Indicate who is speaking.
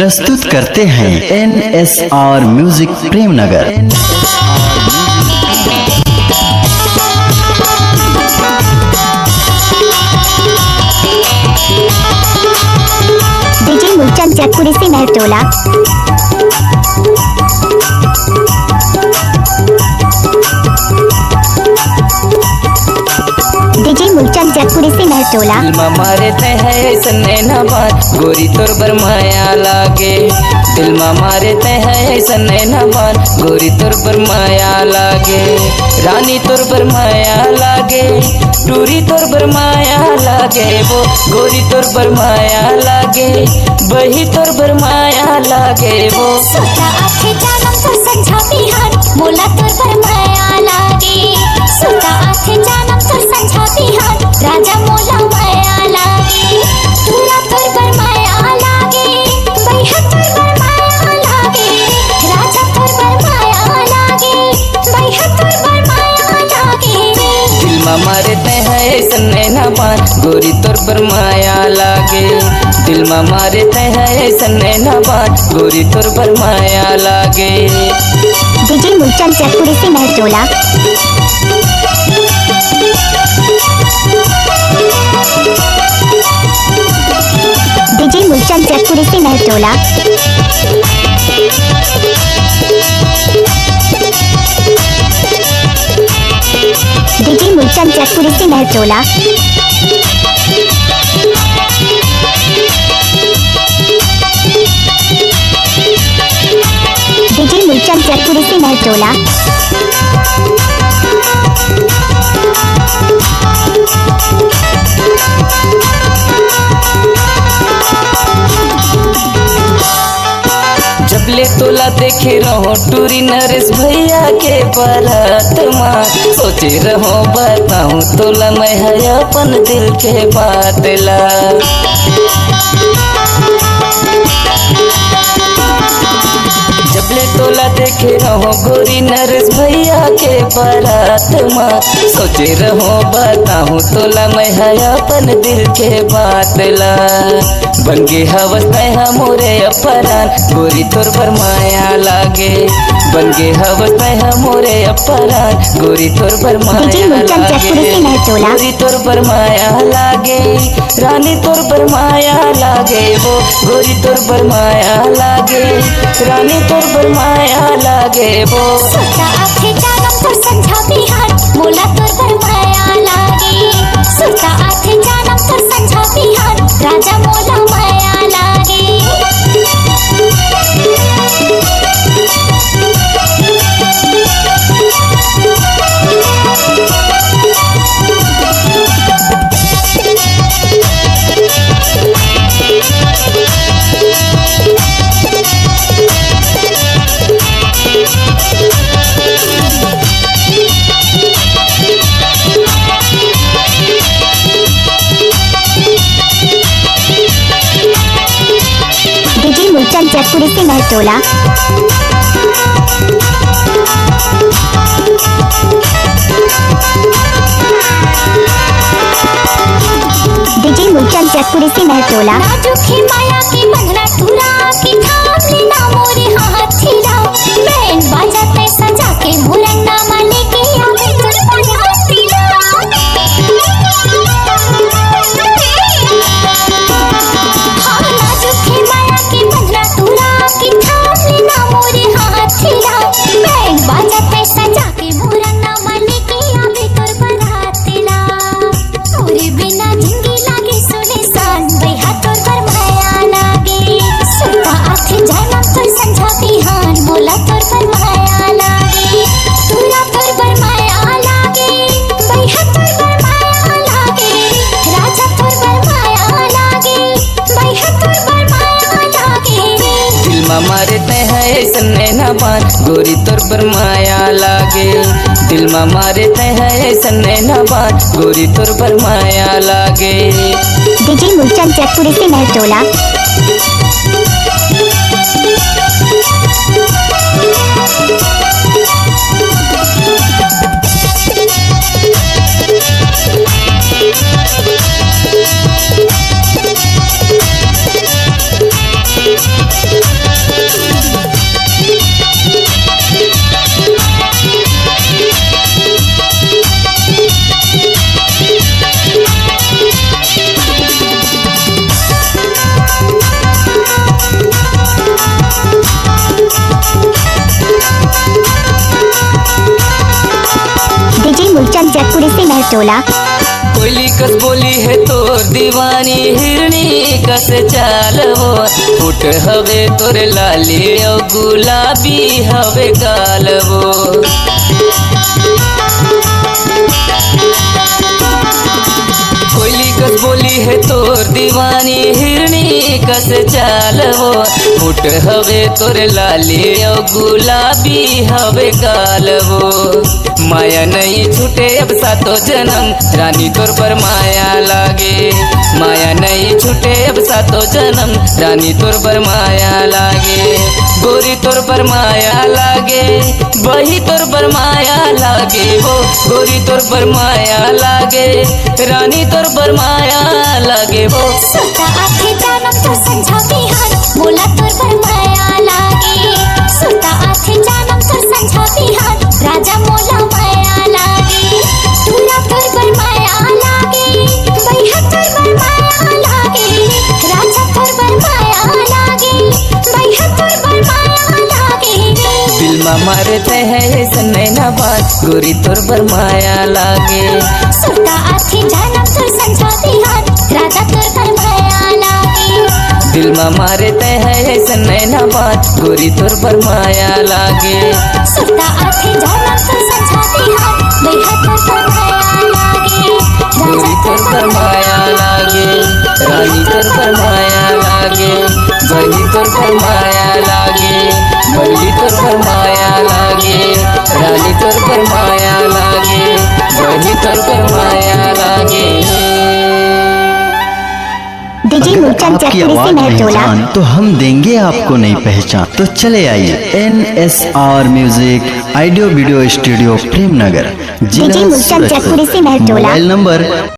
Speaker 1: प्रस्तुत करते हैं NSR music Premnagar.
Speaker 2: DJ Moolchand Jaipuri से महटोला। डीजे मूलचंद जयपुरी से महटोला।
Speaker 3: दिल मारे ते है सन्ने ना बात गोरी तोर बरमाया लागे। दिल मारे ते है सन्ने ना बात गोरी तोर बरमाया लागे। रानी तोर बरमाया लागे, टूरी तोर बरमाया लागे, वो गोरी तोर बरमाया लागे, बही तोर बरमाया लागे वो।
Speaker 2: सोता आखे जानम तो संझा बिहान मोला तोर बरमाया लागे। सोता आखे जानम तो संझा बिहान राजा मोला माया लागे। तूरा तोर बरमाया लागे, बैहा तोर बरमाया लागे, राजा तोर बरमाया लागे, बैहा तोर बरमाया लागे।
Speaker 3: दिल मारे ते है सन्ने ना बात गोरी तोर बरमाया लागे। दिल मारे ते है सन्ने ना बात गोरी तोर बरमाया लागे।
Speaker 2: डीजे मूलचंद जयपुरी से महटोला। डीजे मूलचंद जयपुरी से महटोला। डीजे मूलचंद जयपुरी से महटोला। डीजे मूलचंद जयपुरी से महटोला।
Speaker 3: जबले तोला देखे रहो टूरी नरेश भैया के बारात माँ। सोचे रहो बताऊं तोला मैं है अपन दिल के बात ला। जबले तोला देखे रहो गोरी नरेश भैया के बारात माँ। सोचे रहो बताऊं तोला मैं है अपन दिल के बात ला। बनगे हवस नया मोरे अपरान गोरी तोर बरमाया लागे। बनगे हवस नया मोरे अपरान गोरी तोर बरमाया लागे। गोरी तोर बरमाया लागे, रानी तोर बरमाया लागे, वो गोरी तोर बरमाया लागे, रानी तोर बरमाया लागे वो।
Speaker 2: सोता आखे जानम तो संझा बिहान मोला तोर बरमाया लागे। सोता आखे जानम तो संझा बिहान राजा मोला माया लागे। डीजे मूलचंद जयपुरी से महटोला। डीजे मूलचंद जयपुरी से महटोला। नाजुक माया की बंधना टूरा की थाम लेना मोरे हाथीरा। बैंड बाजा पे सजा के मुरन्ना माले के आवे तोर बरातीरा। हाँ नाजुक माया की बंधना टूरा की थाम लेना मोरे हाथीरा। बैंड बाजा पे सजा के मुरन्ना माले के आवे तोर बरातीरा। तोरे बिना जिंदगी लागे सोने सान बैहा तोर बरमाया लागे। सोता आखे जानम तोर संझा बिहान मोला तोर बरमाया लागे। तूरा तोर बरमाया लागे, बैहा तोर बरमाया लागे, राजा तोर बरमाया लागे, बैहा तोर बरमाया लागे।
Speaker 3: दिल मारे ते है सन्ने ना बात गोरी तोर बरमाया लागे। दिल मारे ते है सन्ने ना बात गोरी तोर बरमाया लागे।
Speaker 2: डीजे मूलचंद जयपुरी से महटोला। टोला।
Speaker 3: कोयली कस बोली है तोर दीवानी, हिरनी कस चाल वो, फुट हवे तोर लाली और गुलाबी हवे गाल वो। कोयली कस बोली है तोर दीवानी, हिरनी कस चाल वो, फुट हवे तोर लाली और गुलाबी हवे गाल वो। माया नहीं छूटे अब सातो जन्म, रानी तोर पर माया लागे। माया नहीं छूटे अब सातो जन्म, रानी तोर पर माया लागे। गोरी तोर पर माया लागे, बही तोर पर माया लागे वो। गोरी तोर पर माया लागे, रानी तोर पर माया लागे वो।
Speaker 2: सुता आखे जानम तो संझा बिहान, बोला तोर पर माया लागे। सुता आखे जानम तो संझा बिहान, राजा मोला माया लागे। तूरा तोर पर माया लागे, भैया तोर पर माया लागे। राजा तोर पर माया लागे, भैया तोर पर माया लागे।
Speaker 3: दिल में मारते हैं ऐसा नैना बात, गोरी तोर पर माया लागे।
Speaker 2: सुता आखे जानम तो संझा बिहान, राजा तोर पर माया लागे।
Speaker 3: दिल में मारते हैं ऐसा नैना बात, गोरी तोर पर माया लागे।
Speaker 2: सुता आखे जानम तो संझा बिहान, भैया तोर पर माया लागे।
Speaker 3: गोरी तोर पर माया लागे, रानी तोर पर माया लागे। बली तोर पर माया लागे, बली तोर पर माया लागे। रानी तोर पर माया लागे, बली तोर पर माया लागे।
Speaker 2: डीजे मूलचंद
Speaker 1: आपकी
Speaker 2: चक्री से
Speaker 1: आवाज
Speaker 2: मैं
Speaker 1: नहीं
Speaker 2: टोला।
Speaker 1: जान तो हम देंगे आपको नहीं पहचान। तो चले आइए NSR music audio video studio Premnagar, जिला
Speaker 2: डीजे मूलचंद चक्री से मैं
Speaker 1: सूरजपुर।
Speaker 2: टोला।
Speaker 1: Mobile number